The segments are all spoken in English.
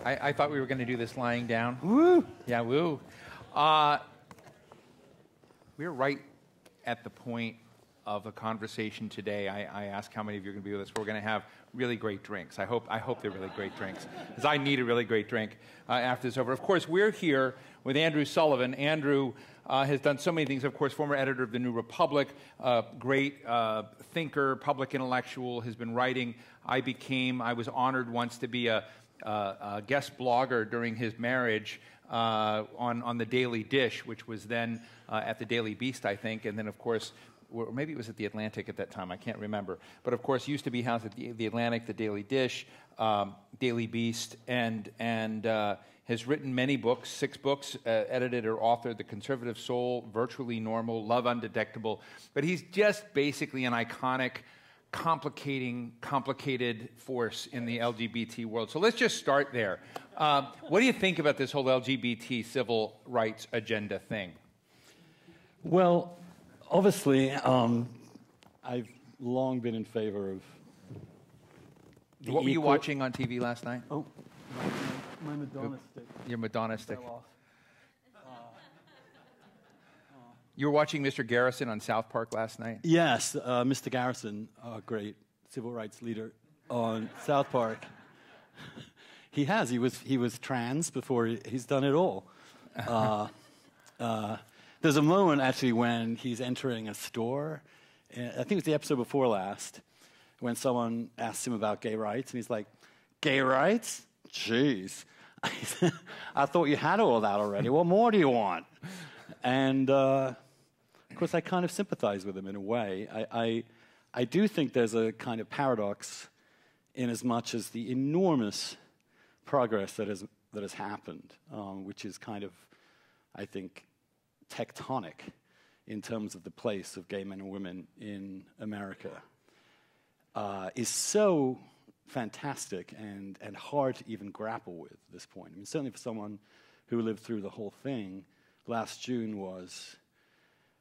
I thought we were going to do this lying down. Woo! Yeah, woo. We're right at the point of the conversation today. I asked how many of you are going to be with us. We're going to have really great drinks. I hope they're really great drinks, because I need a really great drink after this is over. Of course, we're here with Andrew Sullivan. Andrew has done so many things. Of course, former editor of The New Republic, great thinker, public intellectual, has been writing. I was honored once to be a guest blogger during his marriage on The Daily Dish, which was then at the Daily Beast, I think, and then, of course, or maybe it was at the Atlantic at that time, I can't remember. But of course, used to be housed at the Atlantic, the Daily Dish, Daily Beast, and has written many books, 6 books, edited or authored The Conservative Soul, Virtually Normal, Love Undetectable. But he's just basically an iconic, complicated force in the LGBT world. So let's just start there. What do you think about this whole LGBT civil rights agenda thing? Well, obviously, I've long been in favor of... What were you watching on TV last night? Oh, my Madonna stick. Your Madonna stick. Fell off. You were watching Mr. Garrison on South Park last night? Yes, Mr. Garrison, a great civil rights leader on South Park. He was trans before he's done it all. There's a moment, actually, when he's entering a store. I think it was the episode before last, when someone asks him about gay rights, and he's like, "Gay rights? Jeez. I thought you had all that already. What more do you want?" And, of course, I kind of sympathize with him in a way. I do think there's a kind of paradox in as much as the enormous progress that has happened, which is kind of, I think, tectonic in terms of the place of gay men and women in America, is so fantastic and hard to even grapple with at this point. I mean, certainly for someone who lived through the whole thing, last June was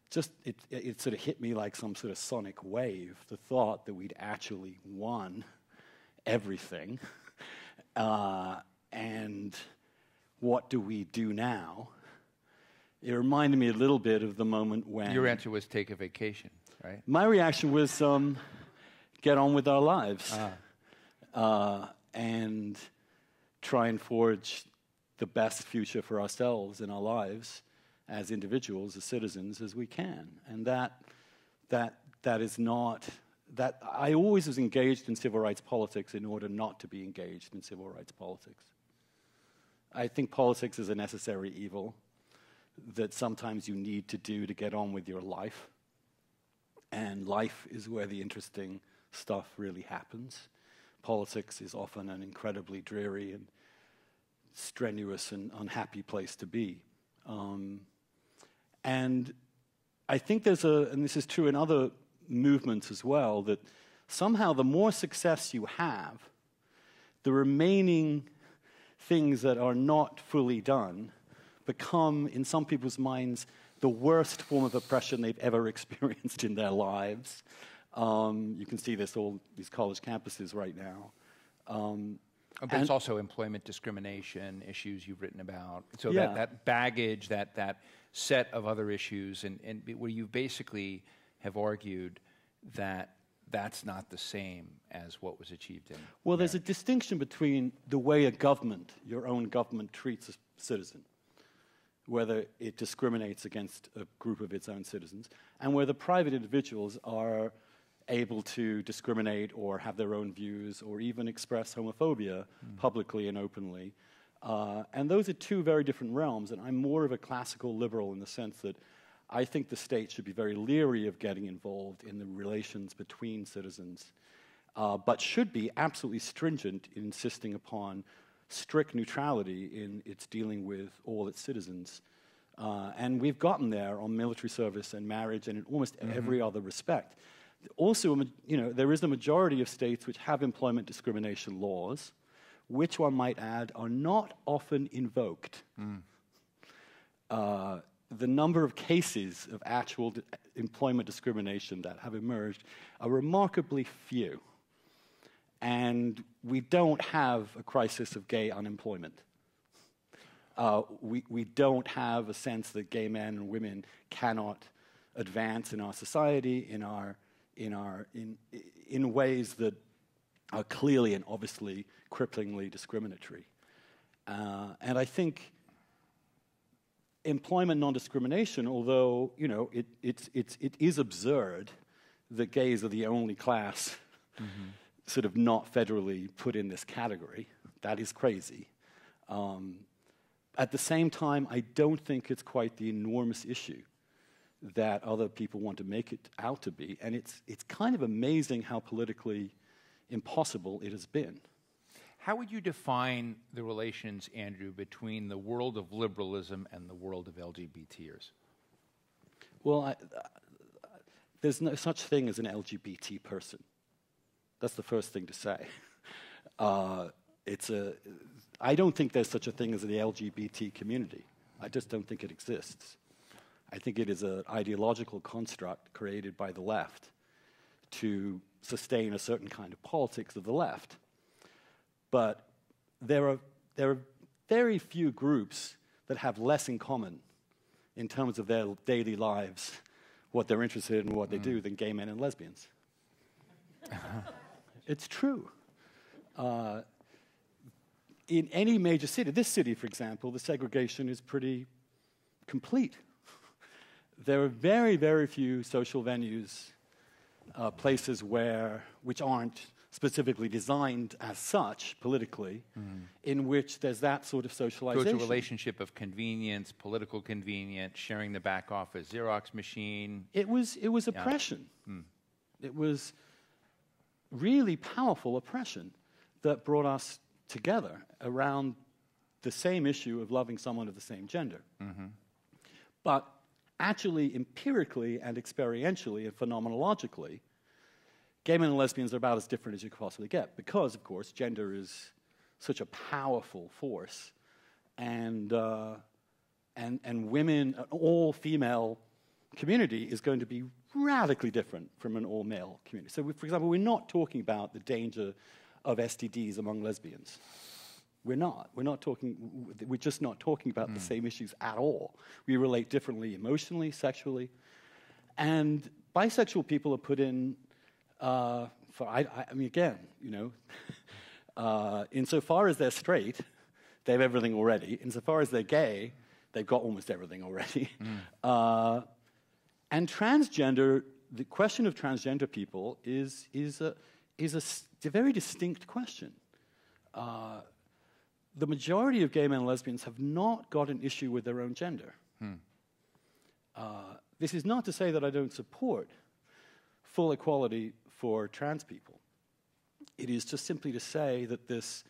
just, it sort of hit me like some sort of sonic wave, the thought that we'd actually won everything, and what do we do now? It reminded me a little bit of the moment when... Your answer was take a vacation, right? My reaction was get on with our lives and try and forge the best future for ourselves in our lives as individuals, as citizens, as we can. And that is not... That I always was engaged in civil rights politics in order not to be engaged in civil rights politics. I think politics is a necessary evil that sometimes you need to do to get on with your life. And life is where the interesting stuff really happens. Politics is often an incredibly dreary and strenuous and unhappy place to be. And I think and this is true in other movements as well, that somehow the more success you have, the remaining things that are not fully done become, in some people's minds, the worst form of oppression they've ever experienced in their lives. You can see this all these college campuses right now. But it's also employment discrimination issues you've written about. So yeah. that baggage, that set of other issues, and where you basically have argued that that's not the same as what was achieved in... Well, there's a distinction between the way a government, your own government, treats a citizen, whether it discriminates against a group of its own citizens, and whether private individuals are able to discriminate or have their own views or even express homophobia publicly and openly. And those are two very different realms, and I'm more of a classical liberal in the sense that I think the state should be very leery of getting involved in the relations between citizens, but should be absolutely stringent in insisting upon strict neutrality in its dealing with all its citizens. And we've gotten there on military service and marriage and in almost every other respect. Also, there is a majority of states which have employment discrimination laws, which one might add are not often invoked. The number of cases of actual employment discrimination that have emerged are remarkably few. And we don't have a crisis of gay unemployment. We don't have a sense that gay men and women cannot advance in our society in ways that are clearly and obviously cripplingly discriminatory. And I think employment non-discrimination, although it is absurd that gays are the only class sort of not federally put in this category. That is crazy. At the same time, I don't think it's quite the enormous issue that other people want to make it out to be, and it's kind of amazing how politically impossible it has been. How would you define the relations, Andrew, between the world of liberalism and the world of LGBTers? Well, there's no such thing as an LGBT person. That's the first thing to say. I don't think there's such a thing as the LGBT community. I just don't think it exists. I think it is an ideological construct created by the left to sustain a certain kind of politics of the left. But there are very few groups that have less in common in terms of their daily lives, what they're interested in and what they do, than gay men and lesbians. It's true. In any major city, this city, for example, the segregation is pretty complete. There are very, very few social venues, places which aren't specifically designed as such politically, in which there's that sort of socialization. So it's a relationship of convenience, political convenience, sharing the back office Xerox machine. It was oppression. It was really powerful oppression that brought us together around the same issue of loving someone of the same gender. But actually, empirically and experientially and phenomenologically, gay men and lesbians are about as different as you could possibly get because, of course, gender is such a powerful force, and women, an all-female community is going to be radically different from an all-male community. So, for example, we're not talking about the danger of STDs among lesbians. We're not. We're just not talking about the same issues at all. We relate differently emotionally, sexually. And bisexual people are put in, insofar as they're straight, they have everything already. Insofar as they're gay, they've got almost everything already. And transgender, the question of transgender people is a very distinct question. The majority of gay men and lesbians have not got an issue with their own gender. This is not to say that I don't support full equality for trans people. It is just simply to say that this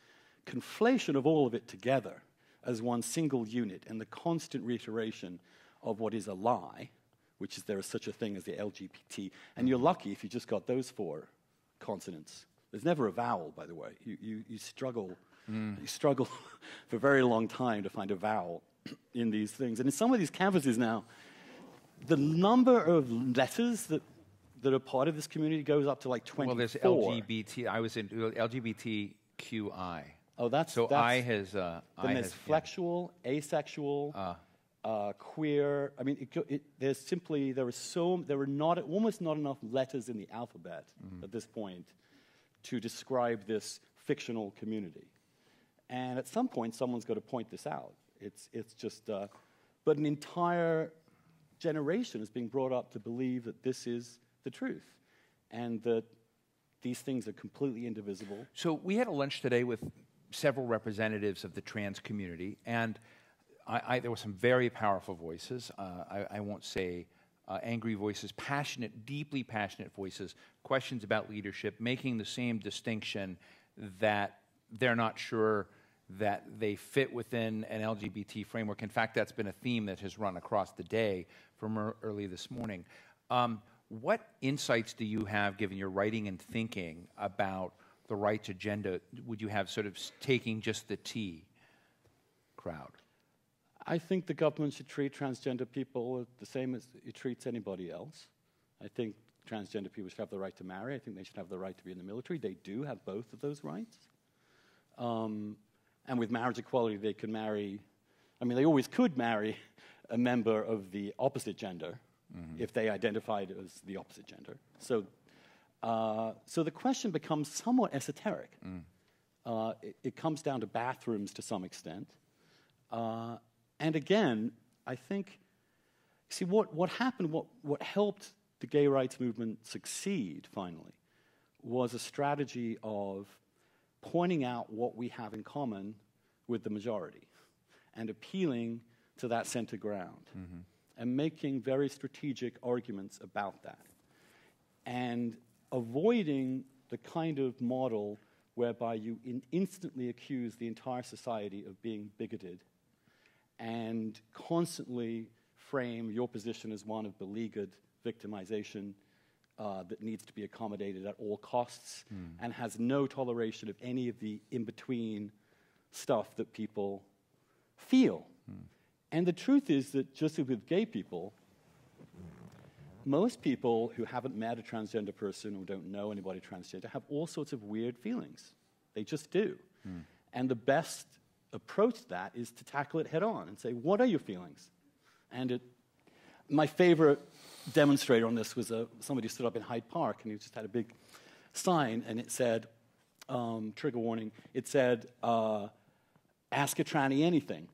conflation of all of it together as one single unit and the constant reiteration of what is a lie, which is there is such a thing as the LGBT, and you're lucky if you just got those 4 consonants. There's never a vowel, by the way. You struggle. You struggle for a very long time to find a vowel in these things. And in some of these canvases now, the number of letters that are part of this community goes up to like 24. Well, there's LGBT. I was in LGBTQI. Oh, that's I has. Then there's flexual, asexual, queer. I mean, there are almost not enough letters in the alphabet at this point to describe this fictional community. And at some point, someone's got to point this out. It's just, but an entire generation is being brought up to believe that this is the truth, and that these things are completely indivisible. So we had a lunch today with several representatives of the trans community, and there were some very powerful voices. I won't say angry voices, passionate, deeply passionate voices, questions about leadership, making the same distinction that they're not sure that they fit within an LGBT framework. In fact, that's been a theme that has run across the day from early this morning. What insights do you have, given your writing and thinking about the rights agenda, would you have sort of taking just the T crowd? I think the government should treat transgender people the same as it treats anybody else. I think transgender people should have the right to marry. I think they should have the right to be in the military. They do have both of those rights. And with marriage equality, they can marry, I mean, they always could marry a member of the opposite gender if they identified as the opposite gender. So, so the question becomes somewhat esoteric. It comes down to bathrooms to some extent. And again, I think, see, what happened, what helped the gay rights movement succeed, finally, was a strategy of pointing out what we have in common with the majority and appealing to that center ground and making very strategic arguments about that and avoiding the kind of model whereby you instantly accuse the entire society of being bigoted and constantly frame your position as one of beleaguered victimization that needs to be accommodated at all costs and has no toleration of any of the in-between stuff that people feel. And the truth is that just as with gay people, most people who haven't met a transgender person or don't know anybody transgender have all sorts of weird feelings. They just do. And the best approach to that is to tackle it head on and say, what are your feelings? And my favorite demonstrator on this was somebody who stood up in Hyde Park, and he just had a big sign, and it said, trigger warning, it said, ask a tranny anything.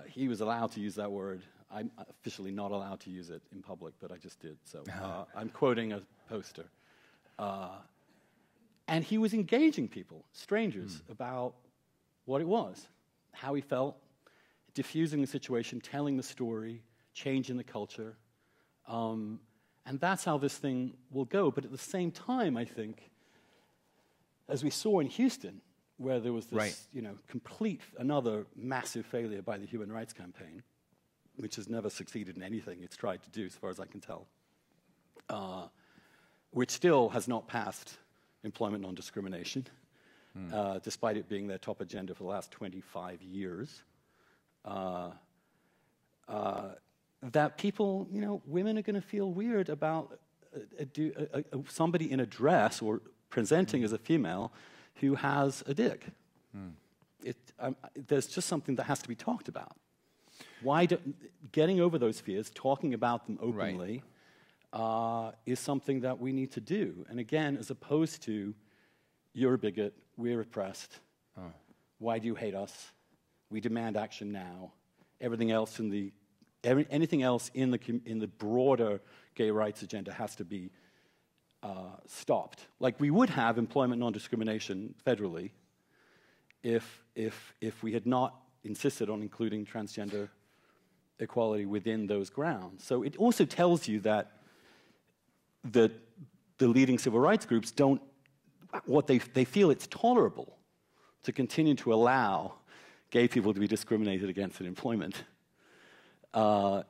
He was allowed to use that word. I'm officially not allowed to use it in public, but I just did. So I'm quoting a poster. And he was engaging people, strangers, about what it was, how he felt, diffusing the situation, telling the story, changing the culture. And that's how this thing will go. But at the same time, I think, as we saw in Houston, where there was this, another massive failure by the Human Rights Campaign, which has never succeeded in anything it's tried to do, as far as I can tell, which still has not passed employment non-discrimination, despite it being their top agenda for the last 25 years. That people, women are going to feel weird about somebody in a dress or presenting as a female who has a dick. There's just something that has to be talked about. Getting over those fears, talking about them openly, is something that we need to do. And again, as opposed to, you're a bigot, we're oppressed, why do you hate us? We demand action now. Everything else anything else in the broader gay rights agenda has to be stopped. Like we would have employment non-discrimination federally if we had not insisted on including transgender equality within those grounds. So it also tells you that the leading civil rights groups they feel it's tolerable to continue to allow gay people to be discriminated against in employment for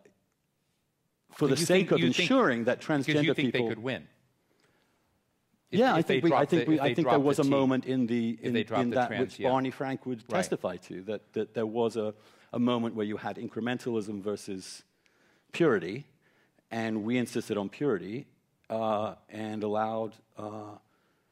the sake of ensuring that transgender you think people they could win. I think there was a moment in that which yeah. Barney Frank would testify to, that there was a moment where you had incrementalism versus purity, and we insisted on purity and allowed.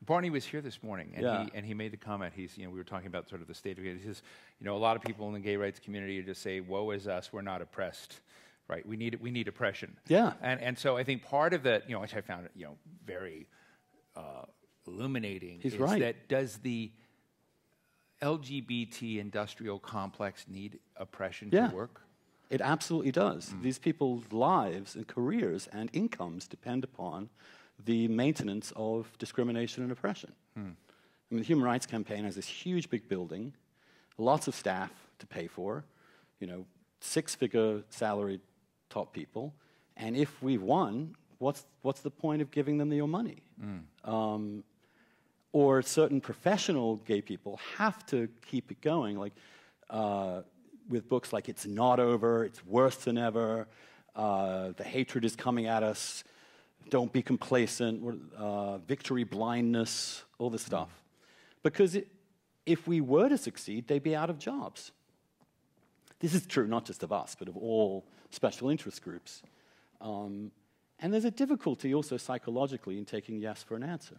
Barney was here this morning, and he made the comment. We were talking about sort of the state of it. He says, a lot of people in the gay rights community just say, "Woe is us, we're not oppressed." Right? We need oppression. Yeah. And so I think part of that, which I found very illuminating, is that does the LGBT industrial complex need oppression to work? It absolutely does. These people's lives and careers and incomes depend upon the maintenance of discrimination and oppression. I mean, the Human Rights Campaign has this huge big building, lots of staff to pay for, six-figure salaried top people, and if we've won, what's the point of giving them your money? Or certain professional gay people have to keep it going, like with books like It's Not Over, It's Worse Than Ever, The Hatred is Coming at Us, Don't Be Complacent, Victory Blindness, all this stuff. Because if we were to succeed, they'd be out of jobs. This is true not just of us, but of all special interest groups. And there's a difficulty also psychologically in taking yes for an answer.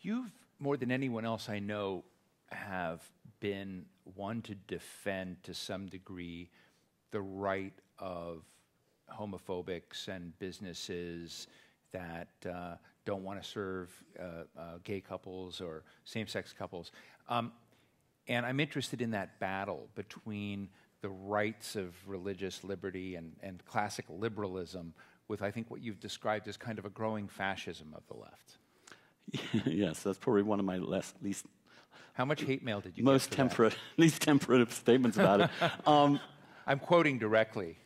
You've, more than anyone else I know, have been one to defend to some degree the right of homophobics and businesses that don't want to serve gay couples or same-sex couples. And I'm interested in that battle between the rights of religious liberty and classic liberalism with, I think, what you've described as kind of a growing fascism of the left. Yes, that's probably one of my least... How much hate mail did you most get for temperate, least temperate statements about it. I'm quoting directly.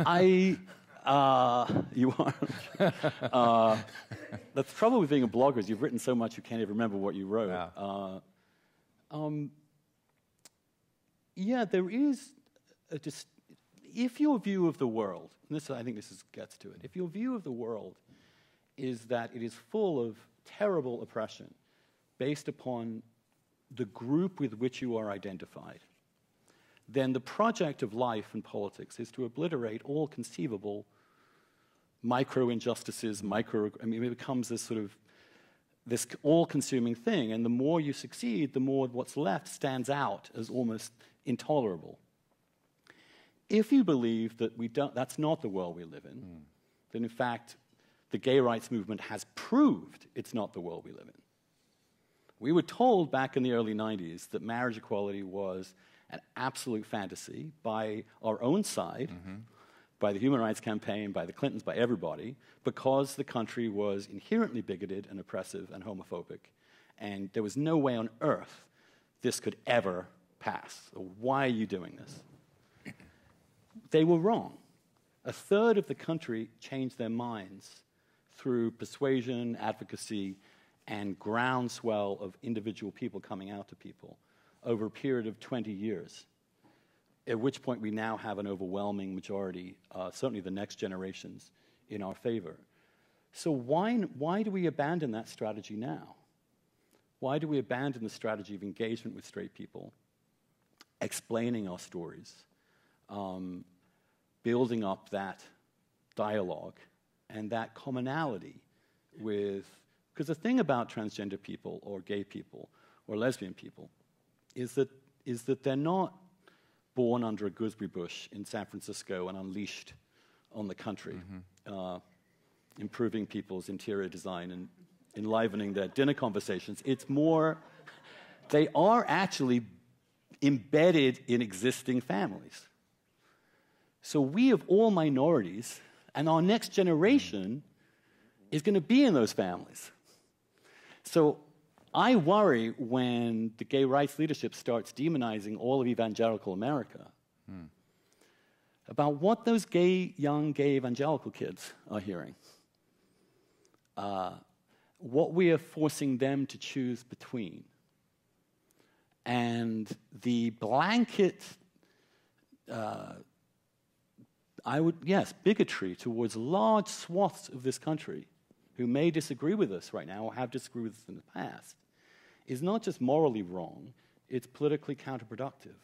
You are. That's the trouble with being a blogger is you've written so much you can't even remember what you wrote. Yeah. Yeah, there is if your view of the world, and I think this gets to it, if your view of the world is that it is full of terrible oppression based upon the group with which you are identified, then the project of life and politics is to obliterate all conceivable micro-injustices, it becomes this sort of this all-consuming thing, and the more you succeed, the more what's left stands out as almost intolerable. If you believe that that's not the world we live in, then in fact, the gay rights movement has proved it's not the world we live in. We were told back in the early 90s that marriage equality was an absolute fantasy by our own side, by the Human Rights Campaign, by the Clintons, by everybody, because the country was inherently bigoted and oppressive and homophobic, and there was no way on earth this could ever pass. So why are you doing this? They were wrong. A third of the country changed their minds through persuasion, advocacy, and groundswell of individual people coming out to people over a period of 20 years, at which point we now have an overwhelming majority, certainly the next generations, in our favor. So why do we abandon that strategy now? Why do we abandon the strategy of engagement with straight people, explaining our stories, building up that dialogue and that commonality with... Because the thing about transgender people or gay people or lesbian people is that they're not born under a gooseberry bush in San Francisco and unleashed on the country, improving people's interior design and enlivening their dinner conversations. It's more, they are actually embedded in existing families. So we have all minorities, and our next generation is going to be in those families. So I worry when the gay rights leadership starts demonizing all of evangelical America about what those young gay evangelical kids are hearing. What we are forcing them to choose between. And the blanket, bigotry towards large swaths of this country who may disagree with us right now or have disagreed with us in the past, is not just morally wrong, it's politically counterproductive.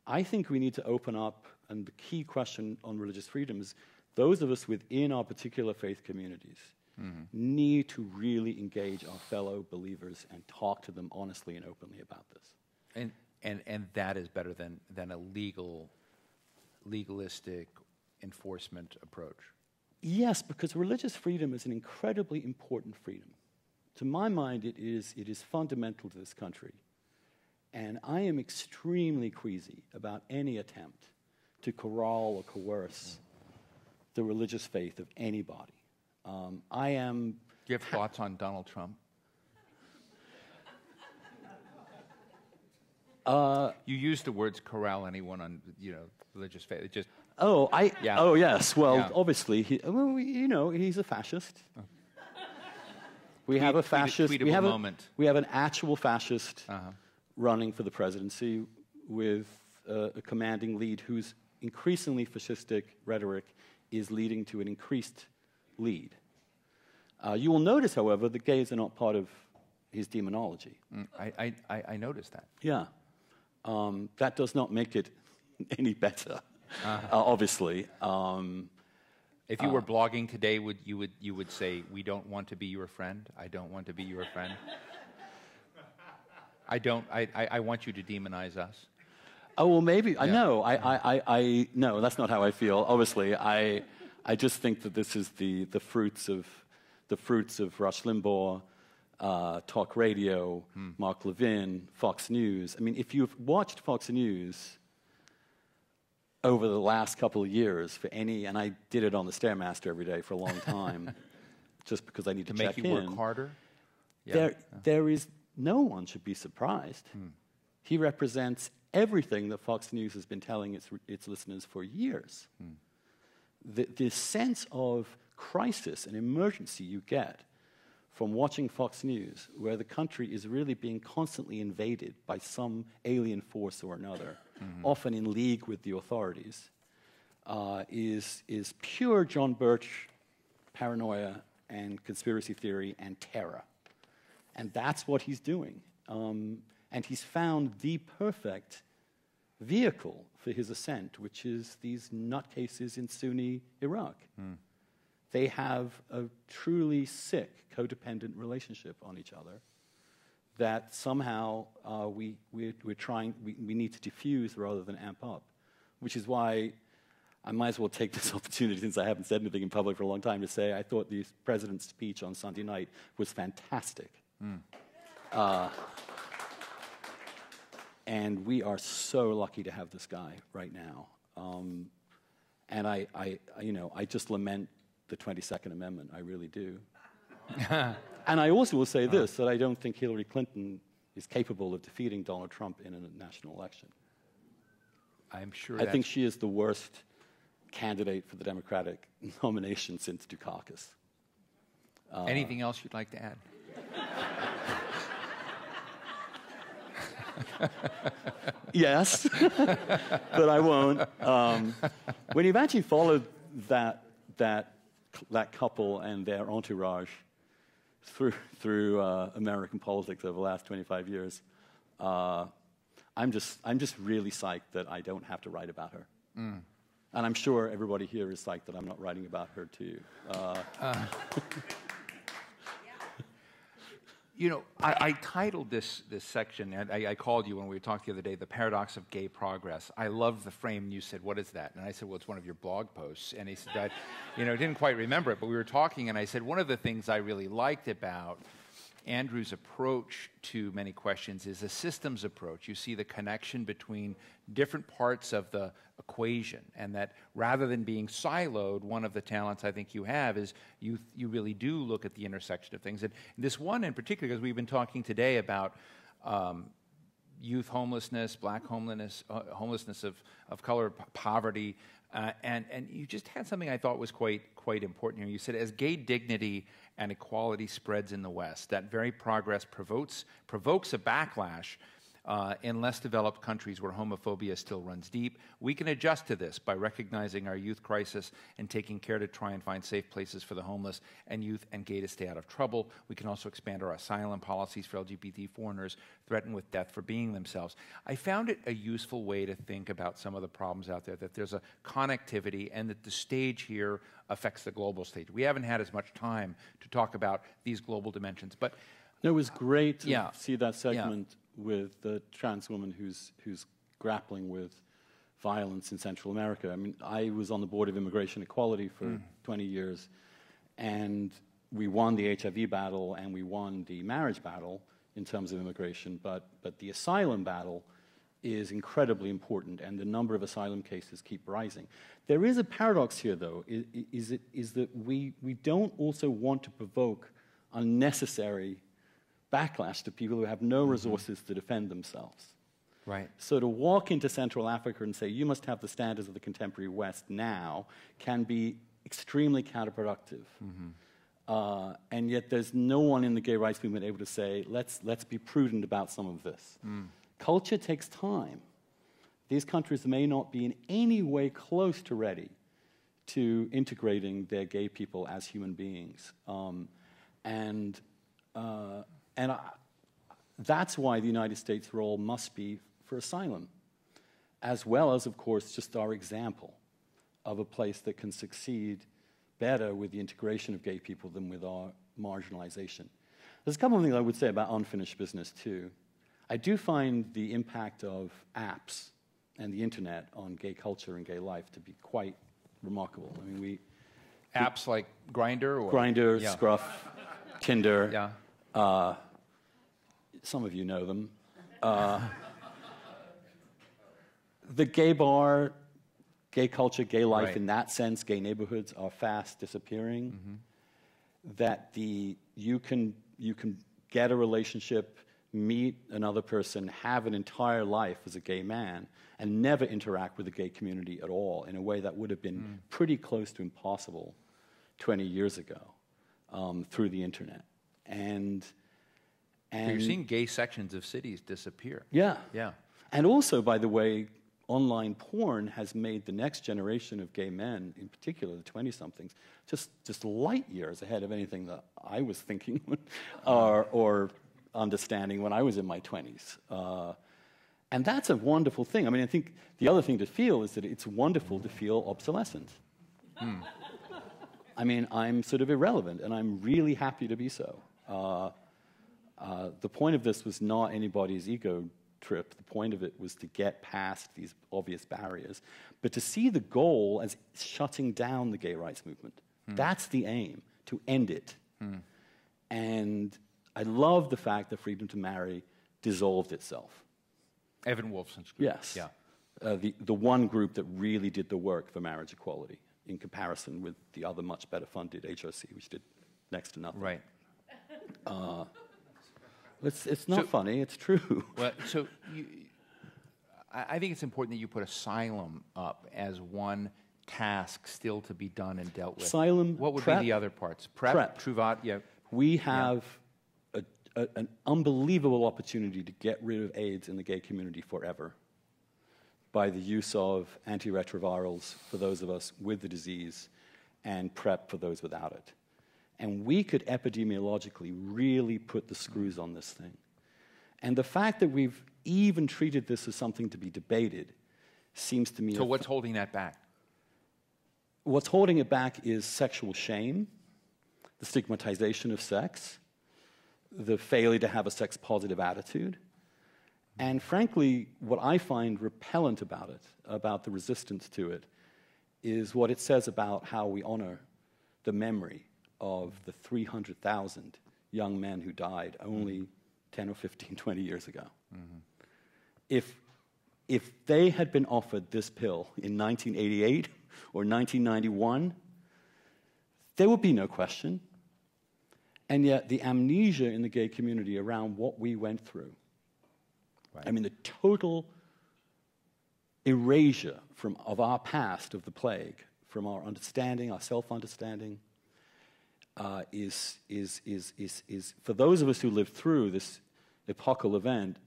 I think we need to open up, and the key question on religious freedom is those of us within our particular faith communities need to really engage our fellow believers and talk to them honestly and openly about this. And that is better than a legalistic enforcement approach. Yes, because religious freedom is an incredibly important freedom. To my mind, it is fundamental to this country. And I am extremely queasy about any attempt to corral or coerce the religious faith of anybody. Do you have thoughts on Donald Trump? You used the words corral anyone on, religious faith. It just... Oh, yes. Well, obviously, he's a fascist. We have a fascist. We have an actual fascist running for the presidency with a commanding lead whose increasingly fascistic rhetoric is leading to an increased lead. You will notice, however, the gays are not part of his demonology. I noticed that. Yeah. That does not make it any better, obviously. If you were blogging today, you would say, "We don't want to be your friend. I don't want to be your friend. I want you to demonize us." Oh, well, maybe. Yeah. No, that's not how I feel. Obviously, I just think that this is the fruits of Rush Limbaugh, talk radio, Mark Levin, Fox News. I mean, if you've watched Fox News over the last couple of years and I did it on the Stairmaster every day for a long time, just because I need to check in. To make you work harder? Yeah. No one should be surprised. He represents everything that Fox News has been telling its listeners for years. The sense of crisis and emergency you get from watching Fox News, where the country is really being constantly invaded by some alien force or another, often in league with the authorities, is pure John Birch paranoia and conspiracy theory and terror. And that's what he's doing. And he's found the perfect vehicle for his ascent, which is these nutcases in Sunni Iraq. They have a truly sick, codependent relationship on each other that somehow we need to diffuse rather than amp up, which is why I might as well take this opportunity, since I haven't said anything in public for a long time, to say I thought the president's speech on Sunday night was fantastic. And we are so lucky to have this guy right now. And I just lament the 22nd Amendment. I really do. And I also will say this, that I don't think Hillary Clinton is capable of defeating Donald Trump in a national election. I'm sure I think she is the worst candidate for the Democratic nomination since Dukakis. Anything else you'd like to add? Yes, but I won't. When you've actually followed that couple and their entourage through American politics over the last 25 years, I'm just really psyched that I don't have to write about her. And I'm sure everybody here is psyched that I'm not writing about her too. You know, I titled this section, and I called you when we talked the other day, "The Paradox of Gay Progress." I loved the frame, and you said, "What is that?" And I said, "Well, it's one of your blog posts." And he said, didn't quite remember it, but we were talking, and I said, one of the things I really liked about Andrew's approach to many questions is a systems approach. You see the connection between different parts of the equation, and that rather than being siloed, one of the talents I think you have is you really do look at the intersection of things. And this one in particular, because we've been talking today about youth homelessness, black homelessness, homelessness of color, poverty, and you just had something I thought was quite important here. You said, as gay dignity and equality spreads in the West, that very progress provokes a backlash in less developed countries where homophobia still runs deep. We can adjust to this by recognizing our youth crisis and taking care to try and find safe places for the homeless and youth and gay to stay out of trouble. We can also expand our asylum policies for LGBT foreigners threatened with death for being themselves. I found it a useful way to think about some of the problems out there, that there's a connectivity and that the stage here affects the global stage. We haven't had as much time to talk about these global dimensions, but it was great to see that segment with the trans woman who's grappling with violence in Central America. I mean, I was on the board of Immigration Equality for 20 years, and we won the HIV battle and we won the marriage battle in terms of immigration, but the asylum battle is incredibly important, and the number of asylum cases keep rising. There is a paradox here, though, is that we don't also want to provoke unnecessary backlash to people who have no resources to defend themselves. Right. So to walk into Central Africa and say, you must have the standards of the contemporary West now, can be extremely counterproductive. And yet there's no one in the gay rights movement able to say, let's be prudent about some of this. Culture takes time. These countries may not be in any way close to ready to integrating their gay people as human beings. That's why the United States' role must be for asylum, as well as, of course, just our example of a place that can succeed better with the integration of gay people than with our marginalization. There's a couple of things I would say about unfinished business, too. I do find the impact of apps and the internet on gay culture and gay life to be quite remarkable. I mean, apps like Grindr? Or? Grindr, Scruff, Tinder. Yeah. Some of you know them. The gay bar, gay culture, gay life, right. in that sense, gay neighborhoods are fast disappearing. Mm-hmm. That you can get a relationship, meet another person, have an entire life as a gay man, and never interact with the gay community at all in a way that would have been pretty close to impossible 20 years ago through the internet. And so you're seeing gay sections of cities disappear. Yeah. Yeah. And also, by the way, online porn has made the next generation of gay men, in particular the 20-somethings, just light years ahead of anything that I was thinking or understanding when I was in my 20s. And that's a wonderful thing. I mean, I think the other thing to feel is that it's wonderful to feel obsolescent. I mean, I'm sort of irrelevant, and I'm really happy to be so. The point of this was not anybody's ego trip. The point of it was to get past these obvious barriers, but to see the goal as shutting down the gay rights movement. That's the aim, to end it. And I love the fact that freedom to marry dissolved itself. Evan Wolfson's group. Yes. Yeah. The one group that really did the work for marriage equality in comparison with the other much better funded HRC, which did next to nothing. Right. It's not funny, it's true. Well, so I think it's important that you put asylum up as one task still to be done and dealt with. Asylum, what would PrEP, be the other parts? PrEP. Truvat, yeah. We have an unbelievable opportunity to get rid of AIDS in the gay community forever by the use of antiretrovirals for those of us with the disease and PrEP for those without it. And we could epidemiologically really put the screws on this thing. And the fact that we've even treated this as something to be debated seems to me... So what's holding that back? What's holding it back is sexual shame, the stigmatization of sex, the failure to have a sex-positive attitude, and frankly, what I find repellent about it, about the resistance to it, is what it says about how we honor the memory of the 300,000 young men who died only 10 or 15, 20 years ago. If they had been offered this pill in 1988 or 1991, there would be no question. And yet the amnesia in the gay community around what we went through, right. I mean, the total erasure of our past of the plague, from our understanding, our self-understanding, is for those of us who lived through this epochal event,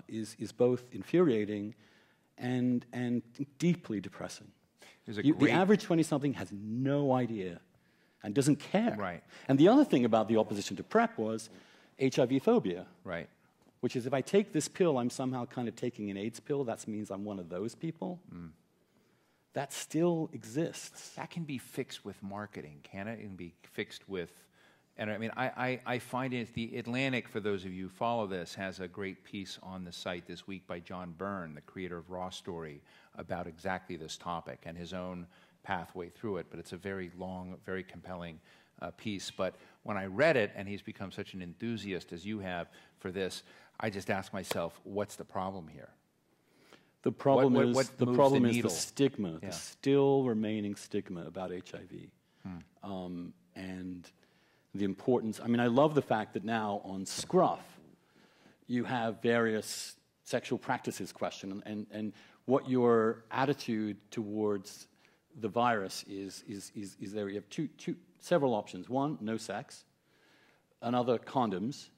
is both infuriating and deeply depressing. The average 20-something has no idea and doesn't care. Right. And the other thing about the opposition to PrEP was HIV phobia. Right. Which is, if I take this pill, I'm somehow kind of taking an AIDS pill. That means I'm one of those people. That still exists. That can be fixed with marketing, can it? It can be fixed with, and I mean, I find it, the Atlantic, for those of you who follow this, has a great piece on the site this week by John Byrne, the creator of Raw Story, about exactly this topic and his own pathway through it. But it's a very long, very compelling piece. But when I read it, and he's become such an enthusiast as you have for this, I just ask myself, what's the problem here? The problem is the stigma, Yeah. the still remaining stigma about HIV. And the importance. I mean, I love the fact that now on Scruff, you have various sexual practices question, and what your attitude towards the virus is there. You have several options. One, no sex. Another, condoms.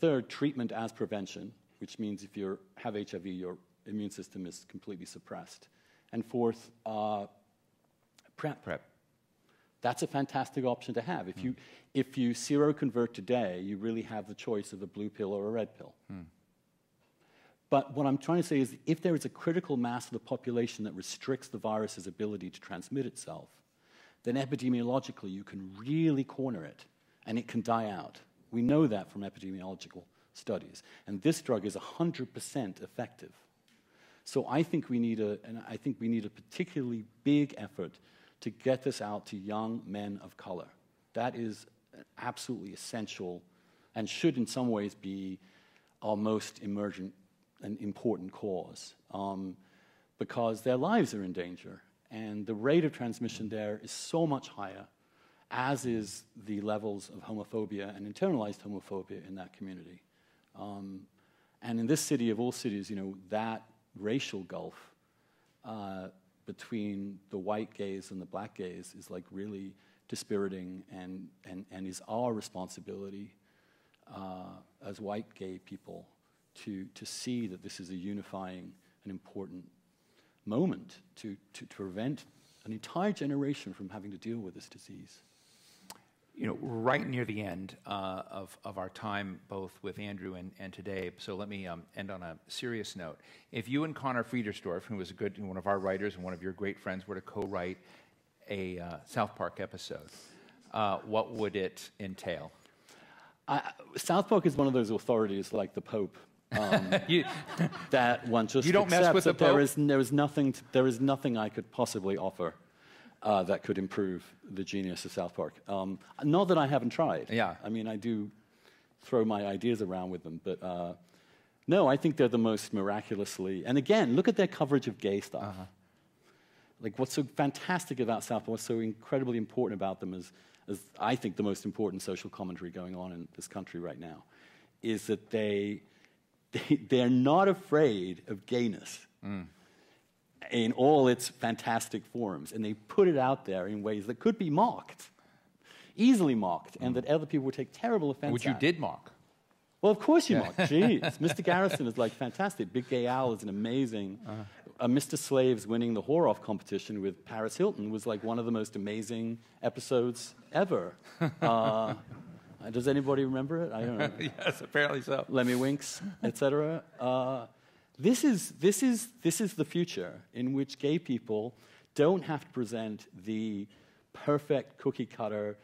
Third, treatment as prevention, which means if you have HIV, your immune system is completely suppressed. And fourth, PrEP. That's a fantastic option to have. If you seroconvert today, you really have the choice of a blue pill or a red pill. But what I'm trying to say is, if there is a critical mass of the population that restricts the virus's ability to transmit itself, then epidemiologically you can really corner it, and it can die out. We know that from epidemiological studies. And this drug is 100% effective. So I think we need a particularly big effort to get this out to young men of color. That is absolutely essential and should in some ways be our most emergent and important cause, because their lives are in danger. And the rate of transmission there is so much higher, as is the levels of homophobia and internalized homophobia in that community. And in this city of all cities, that racial gulf between the white gays and the black gays is like really dispiriting and is our responsibility as white gay people to see that this is a unifying and important moment to prevent an entire generation from having to deal with this disease. Right near the end of our time, both with Andrew and today, so let me end on a serious note. If you and Connor Friedersdorf, who was one of our writers and one of your great friends, were to co-write a South Park episode, what would it entail? South Park is one of those authorities like the Pope. That one just you don't mess with the Pope? There is nothing I could possibly offer that could improve the genius of South Park. Not that I haven't tried. Yeah. I mean, I do throw my ideas around with them, but no, I think they're the most miraculously. And again, look at their coverage of gay stuff. Like, what's so fantastic about South Park, what's so incredibly important about them is I think the most important social commentary going on in this country right now, is that they're not afraid of gayness in all its fantastic forms, and they put it out there in ways that could be mocked, easily mocked, and that other people would take terrible offense at. Which you did mock. Well, of course you mock. Jeez. Mr. Garrison is like fantastic. Big Gay Al is an amazing. Mr. Slaves winning the whore-off competition with Paris Hilton was like one of the most amazing episodes ever. Does anybody remember it? I don't know. Yes, apparently so. Lemmy Winks, etc. This is the future in which gay people don't have to present the perfect cookie-cutter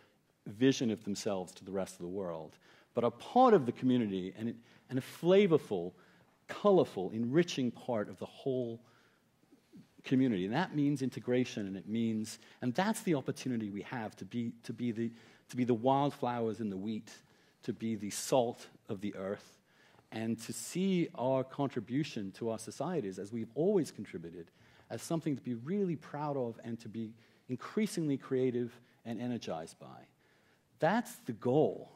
vision of themselves to the rest of the world, but are part of the community and a flavorful, colorful, enriching part of the whole community. And that means integration, and that's the opportunity we have to be the wildflowers in the wheat, to be the salt of the earth, and to see our contribution to our societies, as we've always contributed, as something to be really proud of and to be increasingly creative and energized by. That's the goal.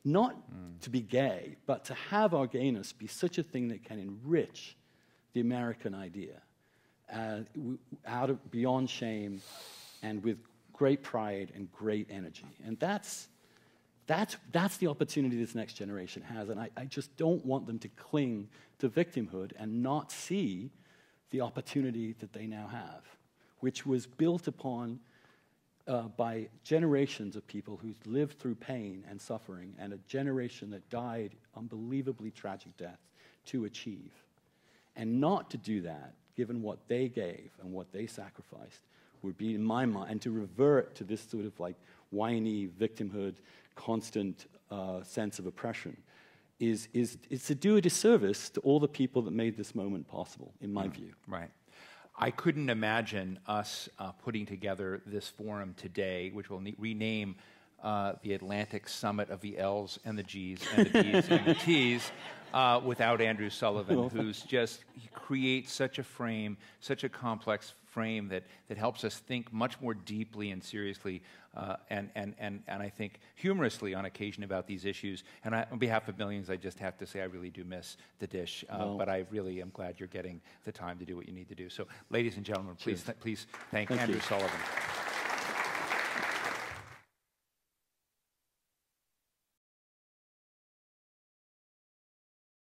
Not to be gay, but to have our gayness be such a thing that can enrich the American idea, beyond shame and with great pride and great energy. And that's the opportunity this next generation has, and I just don't want them to cling to victimhood and not see the opportunity that they now have, which was built upon by generations of people who've lived through pain and suffering, and a generation that died unbelievably tragic deaths to achieve. And not to do that, given what they gave and what they sacrificed, would be, in my mind, and to revert to this sort of like whiny victimhood, constant sense of oppression, is to do a disservice to all the people that made this moment possible, in my view. Right. I couldn't imagine us putting together this forum today, which we'll rename the Atlantic Summit of the L's and the G's and the D's and the T's, without Andrew Sullivan, he creates such a frame, such a complex frame that helps us think much more deeply and seriously and I think humorously on occasion about these issues. And on behalf of millions, I just have to say I really do miss the dish, but I really am glad you're getting the time to do what you need to do. So, ladies and gentlemen, please thank Andrew Sullivan.